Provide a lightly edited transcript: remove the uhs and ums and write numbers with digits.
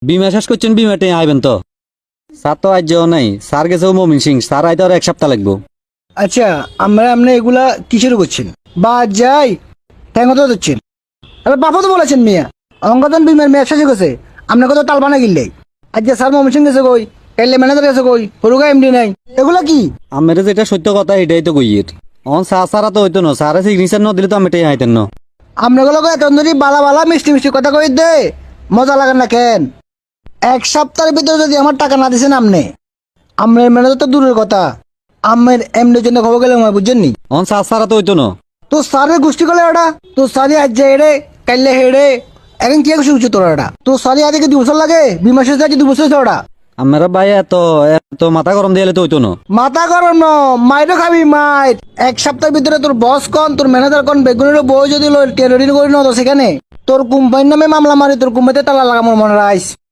বিমা শেষ করছেন, বিমাটে আইবেন তো। স্যার তো আজ নাই, স্যার গেছে মমিন সিং, স্যার আইতে আর 1 সপ্তাহ লাগবো। আচ্ছা, আমরা এগুলা কিসের করছেন? বা যাই ঠ্যাঙ্গ তো দিচ্ছেন। এবার বাপও তো বলেছেন মিয়া অঙ্গতন বিমের মেয়ে শেষে গেছে, আপনাকে তো তাল বানা গিললে। আজকে স্যার মমিন গেছে কই, কাইলে ম্যানেজার গেছে কই, হরুগা এমডি নাই, এগুলা কি? আমার যেটা সত্য কথা এটাই তো কইয়ের। অন স্যার সারা তো হইতো না, স্যারে সিগনেচার ন দিলে তো আমি এটাই আইতেন না। আপনাগুলো এত ধরি বালা বালা মিষ্টি মিষ্টি কথা কই দে, মজা লাগান না কেন? 1 সপ্তাহের ভিতরে যদি আমার টাকা না দিছেন আপনি, আপনার ম্যানেজার তো দূরের কথা, আমার এমডির জন্য খবর গেলে বুঝছেন নি? অন স্যার সারা তো হইতো না। তো স্যারের গোষ্ঠী করলে ওটা তো সারি আজ যায় হেড়ে কাইলে হেড়ে, এখন কি খুশি হচ্ছে তোরা ওটা? তো সারি আজকে 2 বছর লাগে, 2 মাসের আজকে 2 বছর হচ্ছে ওটা। আমার ভাই এত এত মাথা গরম দিলে তো হইতো না। মাথা গরম ন, মাইরও খাবি মাইর। 1 সপ্তাহের ভিতরে তোর বস কন, তোর ম্যানেজার কন, বেগুনের বই যদি টেরোরিন করি না তো সেখানে তোর কোম্পানির নামে মামলা মারি, তোর কোম্পানিতে তালা লাগানোর মনে রাইস।